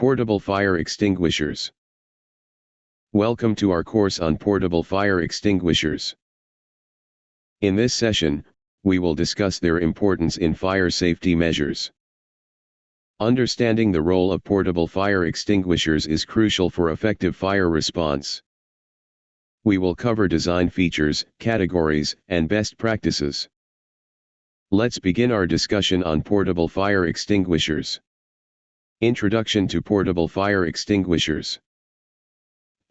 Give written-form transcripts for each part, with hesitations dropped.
Portable Fire Extinguishers. Welcome to our course on portable fire extinguishers. In this session, we will discuss their importance in fire safety measures. Understanding the role of portable fire extinguishers is crucial for effective fire response. We will cover design features, categories, and best practices. Let's begin our discussion on portable fire extinguishers. Introduction to portable fire extinguishers.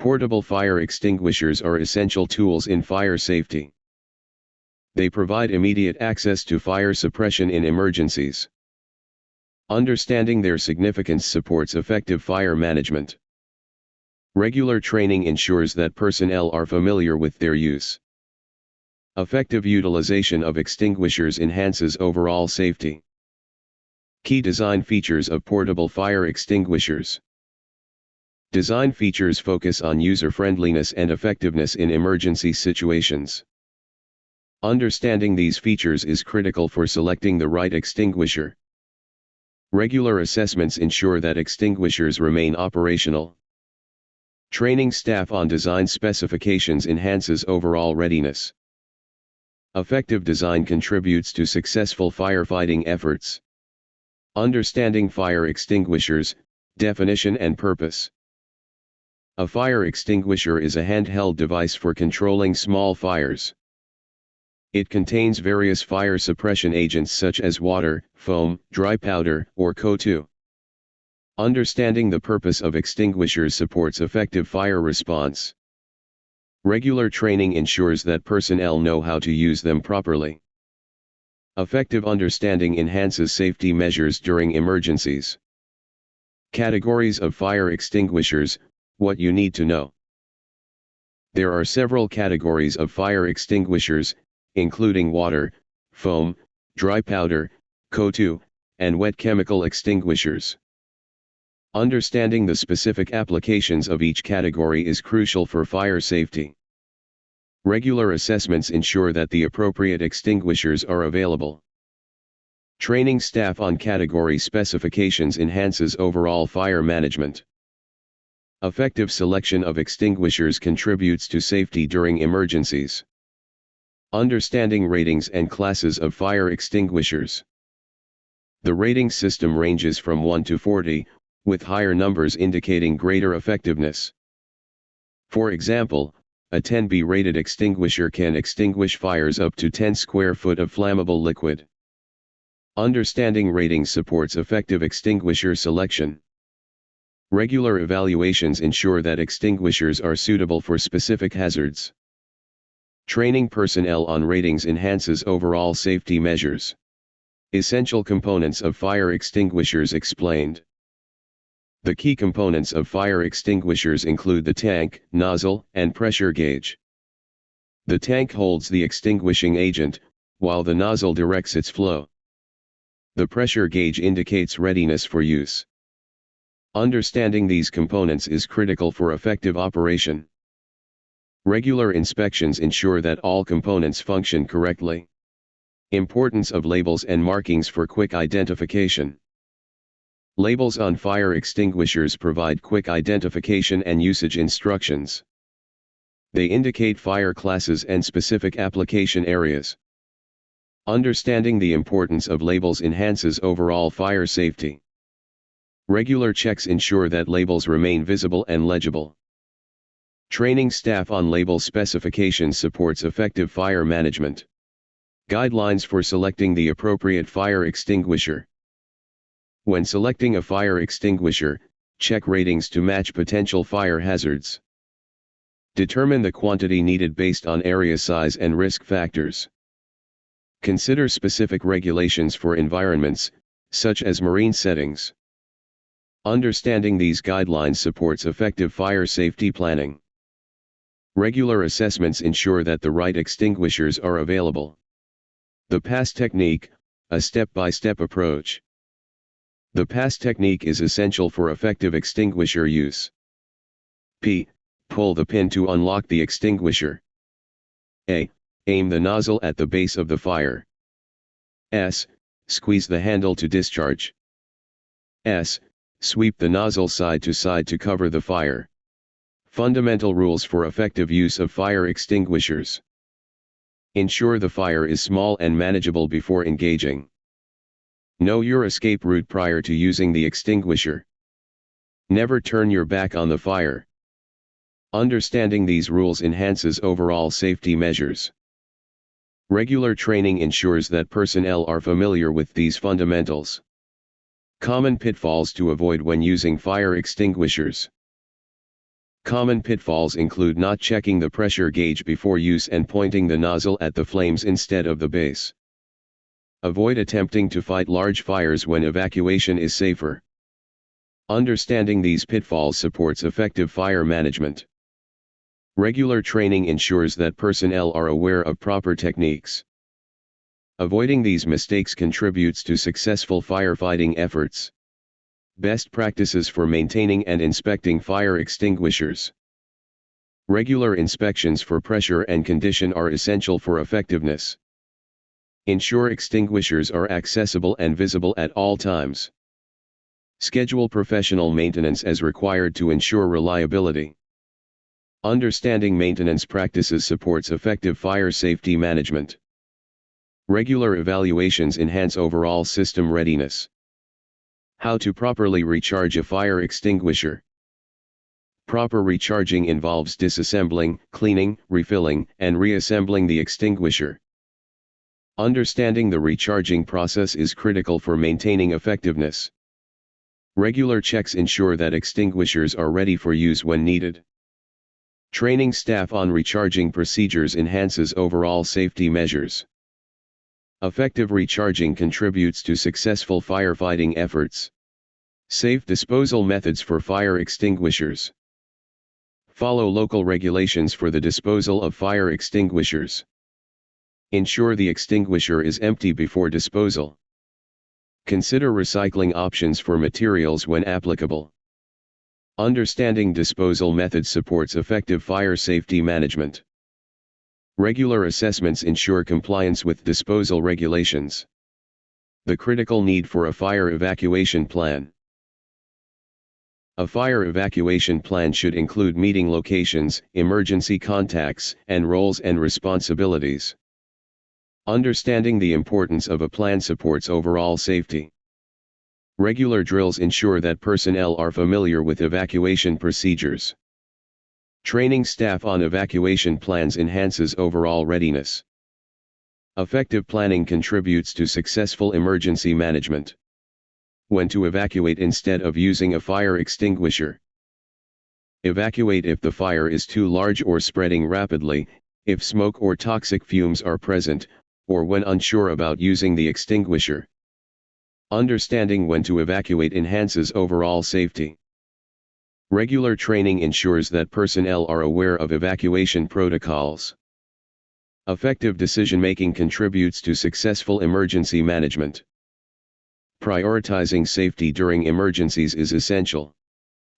Portable fire extinguishers are essential tools in fire safety. They provide immediate access to fire suppression in emergencies. Understanding their significance supports effective fire management. Regular training ensures that personnel are familiar with their use. Effective utilization of extinguishers enhances overall safety. Key design features of portable fire extinguishers. Design features focus on user-friendliness and effectiveness in emergency situations. Understanding these features is critical for selecting the right extinguisher. Regular assessments ensure that extinguishers remain operational. Training staff on design specifications enhances overall readiness. Effective design contributes to successful firefighting efforts. Understanding fire extinguishers, definition and purpose. A fire extinguisher is a handheld device for controlling small fires. It contains various fire suppression agents such as water, foam, dry powder, or CO2. Understanding the purpose of extinguishers supports effective fire response. Regular training ensures that personnel know how to use them properly. Effective understanding enhances safety measures during emergencies. Categories of fire extinguishers, what you need to know. There are several categories of fire extinguishers, including water, foam, dry powder, CO2, and wet chemical extinguishers. Understanding the specific applications of each category is crucial for fire safety. Regular assessments ensure that the appropriate extinguishers are available. Training staff on category specifications enhances overall fire management. Effective selection of extinguishers contributes to safety during emergencies. Understanding ratings and classes of fire extinguishers. The rating system ranges from 1 to 40, with higher numbers indicating greater effectiveness. For example, a 10B rated extinguisher can extinguish fires up to 10 square foot of flammable liquid. Understanding ratings supports effective extinguisher selection. Regular evaluations ensure that extinguishers are suitable for specific hazards. Training personnel on ratings enhances overall safety measures. Essential components of fire extinguishers explained. The key components of fire extinguishers include the tank, nozzle, and pressure gauge. The tank holds the extinguishing agent, while the nozzle directs its flow. The pressure gauge indicates readiness for use. Understanding these components is critical for effective operation. Regular inspections ensure that all components function correctly. Importance of labels and markings for quick identification. Labels on fire extinguishers provide quick identification and usage instructions. They indicate fire classes and specific application areas. Understanding the importance of labels enhances overall fire safety. Regular checks ensure that labels remain visible and legible. Training staff on label specifications supports effective fire management. Guidelines for selecting the appropriate fire extinguisher. When selecting a fire extinguisher, check ratings to match potential fire hazards. Determine the quantity needed based on area size and risk factors. Consider specific regulations for environments, such as marine settings. Understanding these guidelines supports effective fire safety planning. Regular assessments ensure that the right extinguishers are available. The PASS technique, a step-by-step approach. The PASS technique is essential for effective extinguisher use. P. Pull the pin to unlock the extinguisher. A. Aim the nozzle at the base of the fire. S. Squeeze the handle to discharge. S. Sweep the nozzle side to side to cover the fire. Fundamental rules for effective use of fire extinguishers. Ensure the fire is small and manageable before engaging. Know your escape route prior to using the extinguisher. Never turn your back on the fire. Understanding these rules enhances overall safety measures. Regular training ensures that personnel are familiar with these fundamentals. Common pitfalls to avoid when using fire extinguishers. Common pitfalls include not checking the pressure gauge before use and pointing the nozzle at the flames instead of the base. Avoid attempting to fight large fires when evacuation is safer. Understanding these pitfalls supports effective fire management. Regular training ensures that personnel are aware of proper techniques. Avoiding these mistakes contributes to successful firefighting efforts. Best practices for maintaining and inspecting fire extinguishers. Regular inspections for pressure and condition are essential for effectiveness. Ensure extinguishers are accessible and visible at all times. Schedule professional maintenance as required to ensure reliability. Understanding maintenance practices supports effective fire safety management. Regular evaluations enhance overall system readiness. How to properly recharge a fire extinguisher. Proper recharging involves disassembling, cleaning, refilling, and reassembling the extinguisher. Understanding the recharging process is critical for maintaining effectiveness. Regular checks ensure that extinguishers are ready for use when needed. Training staff on recharging procedures enhances overall safety measures. Effective recharging contributes to successful firefighting efforts. Safe disposal methods for fire extinguishers. Follow local regulations for the disposal of fire extinguishers. Ensure the extinguisher is empty before disposal. Consider recycling options for materials when applicable. Understanding disposal methods supports effective fire safety management. Regular assessments ensure compliance with disposal regulations. The critical need for a fire evacuation plan. A fire evacuation plan should include meeting locations, emergency contacts, and roles and responsibilities. Understanding the importance of a plan supports overall safety. Regular drills ensure that personnel are familiar with evacuation procedures. Training staff on evacuation plans enhances overall readiness. Effective planning contributes to successful emergency management. When to evacuate instead of using a fire extinguisher. Evacuate if the fire is too large or spreading rapidly, if smoke or toxic fumes are present, or when unsure about using the extinguisher. Understanding when to evacuate enhances overall safety. Regular training ensures that personnel are aware of evacuation protocols. Effective decision-making contributes to successful emergency management. Prioritizing safety during emergencies is essential.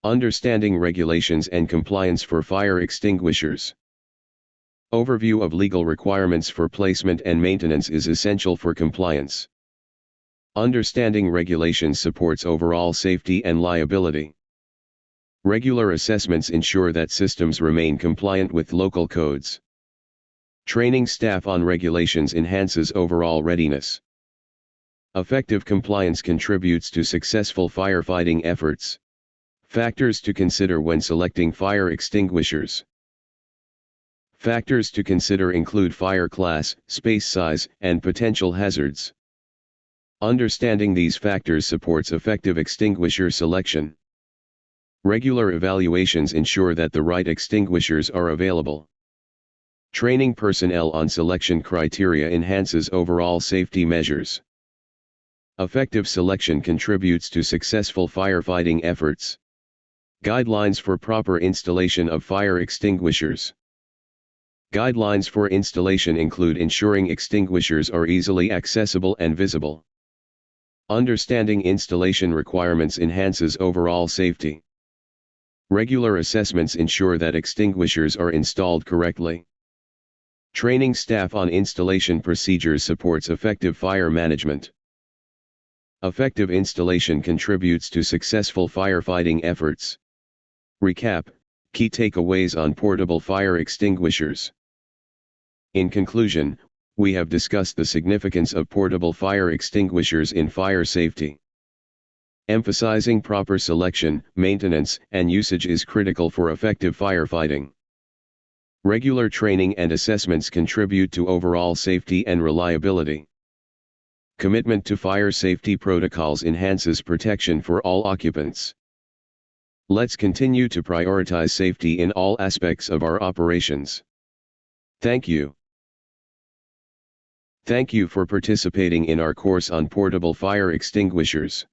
Understanding regulations and compliance for fire extinguishers. Overview of legal requirements for placement and maintenance is essential for compliance. Understanding regulations supports overall safety and liability. Regular assessments ensure that systems remain compliant with local codes. Training staff on regulations enhances overall readiness. Effective compliance contributes to successful firefighting efforts. Factors to consider when selecting fire extinguishers. Factors to consider include fire class, space size, and potential hazards. Understanding these factors supports effective extinguisher selection. Regular evaluations ensure that the right extinguishers are available. Training personnel on selection criteria enhances overall safety measures. Effective selection contributes to successful firefighting efforts. Guidelines for proper installation of fire extinguishers. Guidelines for installation include ensuring extinguishers are easily accessible and visible. Understanding installation requirements enhances overall safety. Regular assessments ensure that extinguishers are installed correctly. Training staff on installation procedures supports effective fire management. Effective installation contributes to successful firefighting efforts. Recap, key takeaways on portable fire extinguishers. In conclusion, we have discussed the significance of portable fire extinguishers in fire safety. Emphasizing proper selection, maintenance, and usage is critical for effective firefighting. Regular training and assessments contribute to overall safety and reliability. Commitment to fire safety protocols enhances protection for all occupants. Let's continue to prioritize safety in all aspects of our operations. Thank you. Thank you for participating in our course on portable fire extinguishers.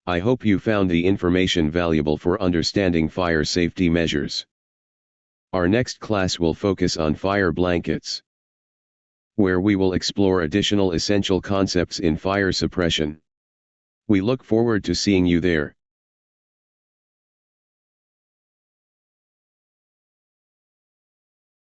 I hope you found the information valuable for understanding fire safety measures. Our next class will focus on fire blankets, where we will explore additional essential concepts in fire suppression. We look forward to seeing you there.